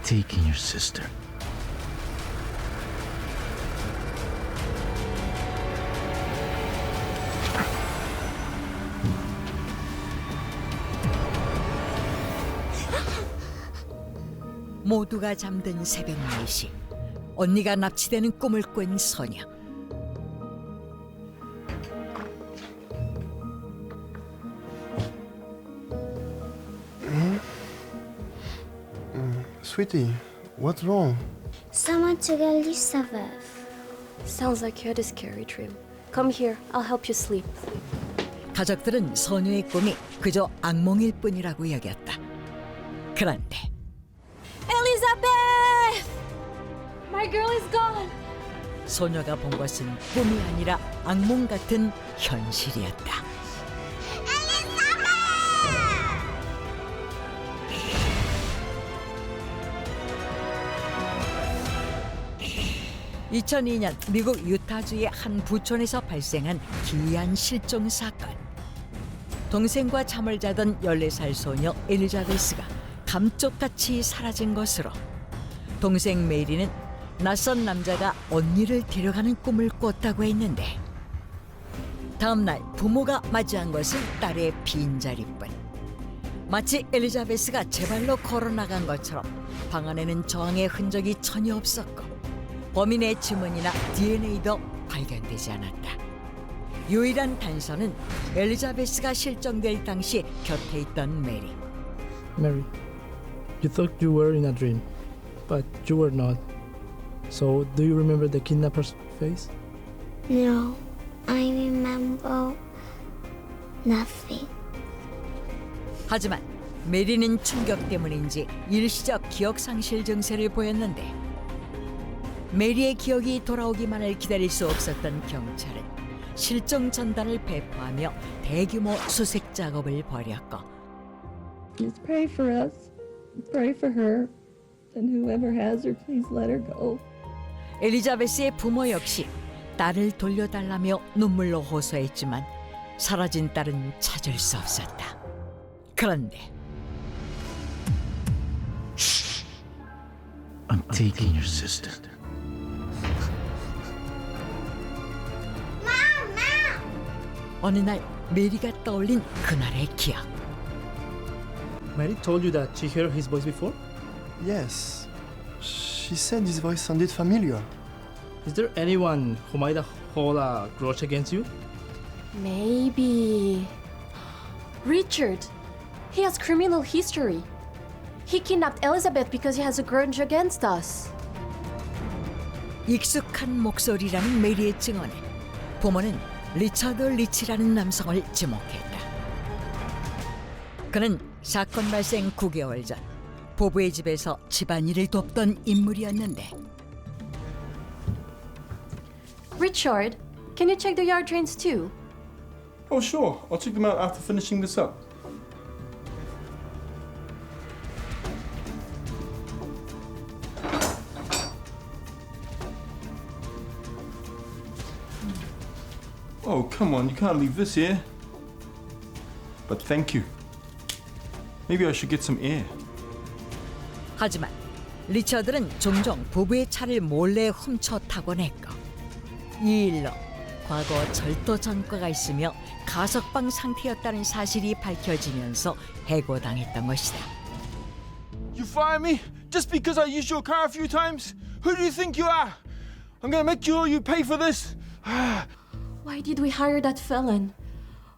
taking your sister. 모두가 잠든 새벽 4시, 언니가 납치되는 꿈을 꾼 소녀. Sweetie, what's wrong? Someone took Elisabeth. Sounds like you had a scary dream. Come here, I'll help you sleep. 가족들은 소녀의 꿈이 그저 악몽일 뿐이라고 여겼다. 그런데 Elizabeth! My girl is gone. 소녀가 본 것은 꿈이 아니라 악몽 같은 현실이었다. 2002년 미국 유타주의 한 부촌에서 발생한 기이한 실종 사건. 동생과 잠을 자던 14살 소녀 엘리자베스가 감쪽같이 사라진 것으로 동생 메리는 낯선 남자가 언니를 데려가는 꿈을 꿨다고 했는데 다음 날 부모가 맞이한 것은 딸의 빈자리뿐. 마치 엘리자베스가 제 발로 걸어나간 것처럼 방 안에는 저항의 흔적이 전혀 없었고 범인의 지문이나 DNA도 발견되지 않았다. 유일한 단서는 엘리자베스가 실종될 당시 곁에 있던 메리. Mary, you thought you were in a dream, but you were not. So, do you remember the kidnapper's face? No, I remember nothing. 하지만 메리는 충격 때문인지 일시적 기억상실 증세를 보였는데 메리의 기억이 돌아오기만을 기다릴 수 없었던 경찰은 실종 전단을 배포하며 대규모 수색 작업을 벌였고 Just pray for us. Pray for her. And whoever has her, please let her go. 엘리자베스의 부모 역시 딸을 돌려달라며 눈물로 호소했지만 사라진 딸은 찾을 수 없었다. 그런데 I'm taking your sister. 어느 날 메리가 떠올린 그날의 기억. Mary told you that she heard his voice before? Yes. She said his voice sounded familiar. Is there anyone who might hold a grudge against you? Maybe. Richard. He has criminal history. He kidnapped Elizabeth because he has a grudge against us. 익숙한 목소리라는 메리의 증언에 부모는 리처드 리치라는 남성을 지목했다. 그는 사건 발생 9개월 전 부부의 집에서 집안일을 돕던 인물이었는데 Richard, can you check the yard drains too? Oh, sure. I'll check them out after finishing this up. Oh, come on. You can't leave this here. But thank you. Maybe I should get some air. 하지만 리처드는 종종 부부의 차를 몰래 훔쳐 타곤 했고 이 일로 과거 절도 전과가 있으며 가석방 상태였다는 사실이 밝혀지면서 해고당했던 것이다. You fire me just because I used your car a few times? Who do you think you are? I'm gonna make sure you pay for this. Why did we hire that felon?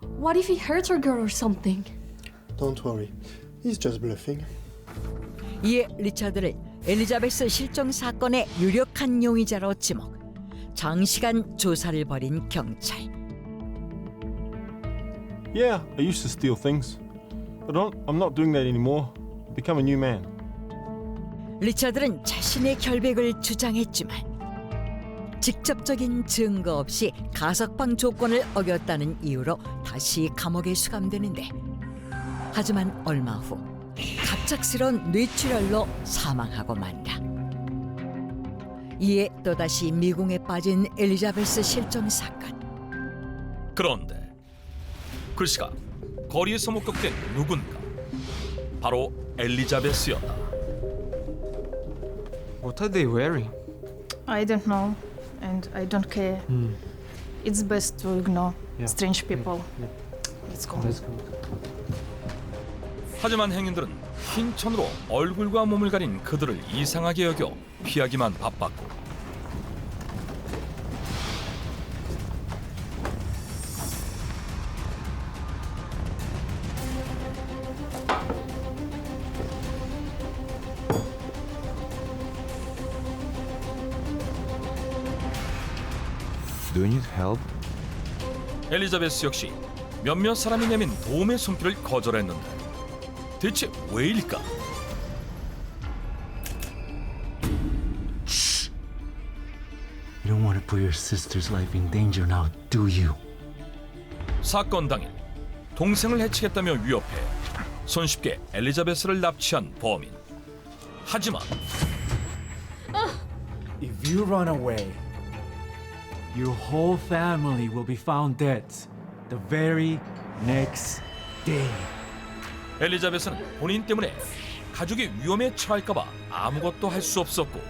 What if he hurts our girl or something? Don't worry. He's just bluffing. 이에 리처드를 엘리자베스 실종 사건의 유력한 용의자로 지목. 장시간 조사를 벌인 경찰. Yeah, I used to steal things. But I'm not doing that anymore. I've become a new man. 리처드는 자신의 결백을 주장했지만 직접적인 증거 없이 가석방 조건을 어겼다는 이유로 다시 감옥에 수감되는데 하지만 얼마 후 갑작스러운 뇌출혈로 사망하고 만다. 이에 또다시 미궁에 빠진 엘리자베스 실종 사건. 그런데 그 시각 거리에서 목격된 누군가 바로 엘리자베스였다. What are they wearing? I don't know, and I don't care. It's best to ignore strange people. Let's go. 하지만 행인들은 흰 천으로 얼굴과 몸을 가린 그들을 이상하게 여겨 피하기만 바빴고 Do you need help? 엘리자베스 역시 몇몇 사람이 내민 도움의 손길을 거절했는데 대체 왜일까? You don't want to put your sister's life in danger now, do you? 사건 당일 동생을 해치겠다며 위협해 손쉽게 엘리자베스를 납치한 범인. 하지만 If you run away, your whole family will be found dead the very next day. 엘리자베스는 본인 때문에 가족이 위험에 처할까봐 아무것도 할 수 없었고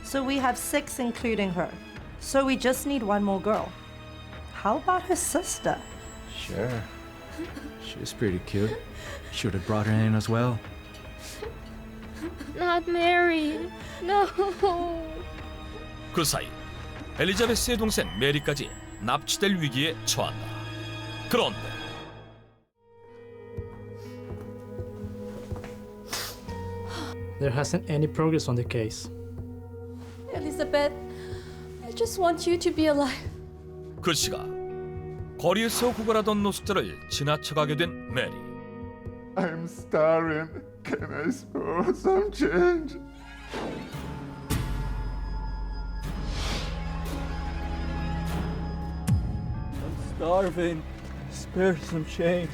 So we have 6 including her. So we just need one more girl. How about her sister? Sure. She's pretty cute. Should have brought her in as well. Not Mary. No. 그 사이 엘리자베스의 동생 메리까지 납치될 위기에 처한다. 그런데 There hasn't any progress on the case. Elizabeth, I just want you to be alive. 그 시각 거리에서 구걸하던 노숙자를 지나쳐가게 된 메리. I'm starving. Can I spare some change? I'm starving. Spare some change.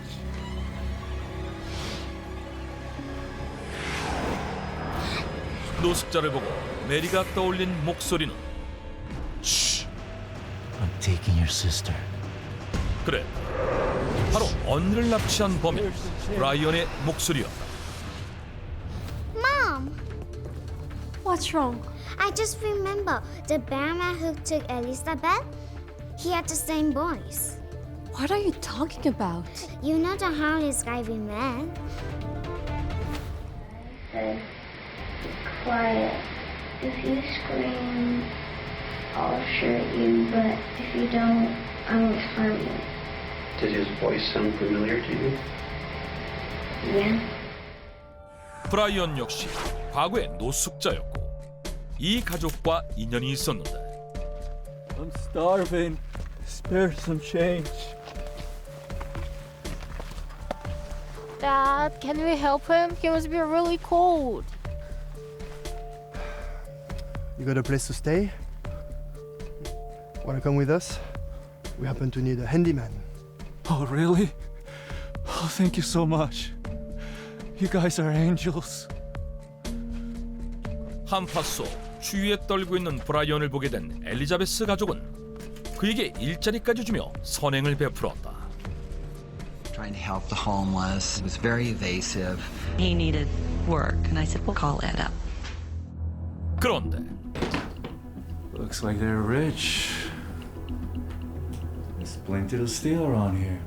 노숙자를 보고 메리가 떠올린 목소리는 I'm taking your sister. 그래, 바로 언니를 납치한 범인 브라이언의 목소리였다. Mom! What's wrong? I just remember the bearman who took Elizabeth. He had the same voice. What are you talking about? You know the harmless guy we met? Said, "Be quiet. If you scream, I'll shoot you, but if you don't, I won't harm you." Did his voice sound familiar to you? Yeah. 브라이언 역시 과거의 노숙자였고 이 가족과 인연이 있었는데 I'm starving. Spare some change. Dad, can we help him? He must be really cold. You got a place to stay? Wanna come with us? We happen to need a handyman. Oh, really? Oh, thank you so much. You guys are angels. 한파 속 추위에 떨고 있는 브라이언을 보게 된 엘리자베스 가족은 그에게 일자리까지 주며 선행을 베풀었다. Trying to help the homeless. It was very evasive. He needed work, and I said, "We'll call Ed up." 그런데 Looks like they're rich. There's plenty to steal around here.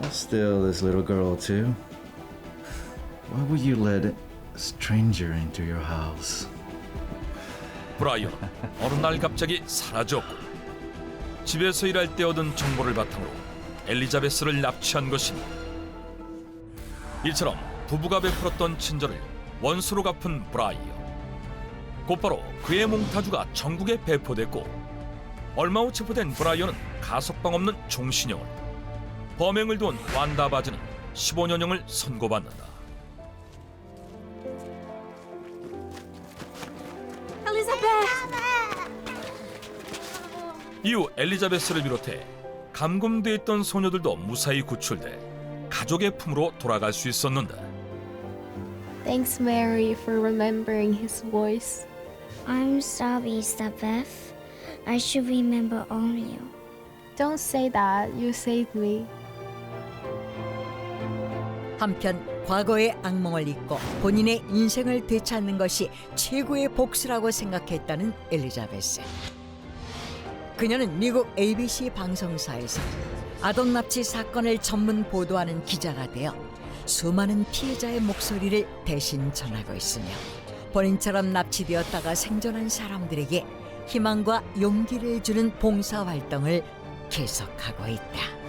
I'll steal this little girl too. Why would you let a stranger into your house? 브라이언은 어느 날 갑자기 사라졌고 집에서 일할 때 얻은 정보를 바탕으로 엘리자베스를 납치한 것입니다. 이처럼 부부가 베풀었던 친절을 원수로 갚은 브라이언. 곧바로 그의 몽타주가 전국에 배포됐고 얼마 후 체포된 브라이언은 가석방 없는 종신형을, 범행을 도운 완다 바즈는 15년형을 선고받는다. 이후 엘리자베스를 비롯해 감금돼 있던 소녀들도 무사히 구출돼 가족의 품으로 돌아갈 수 있었는데 Thanks, Mary, for remembering his voice. I'm sorry, Elizabeth. I should remember all you. Don't say that. You saved me. 한편 과거의 악몽을 잊고 본인의 인생을 되찾는 것이 최고의 복수라고 생각했다는 엘리자베스. 그녀는 미국 ABC 방송사에서 아동 납치 사건을 전문 보도하는 기자가 되어 수많은 피해자의 목소리를 대신 전하고 있으며 본인처럼 납치되었다가 생존한 사람들에게 희망과 용기를 주는 봉사활동을 계속하고 있다.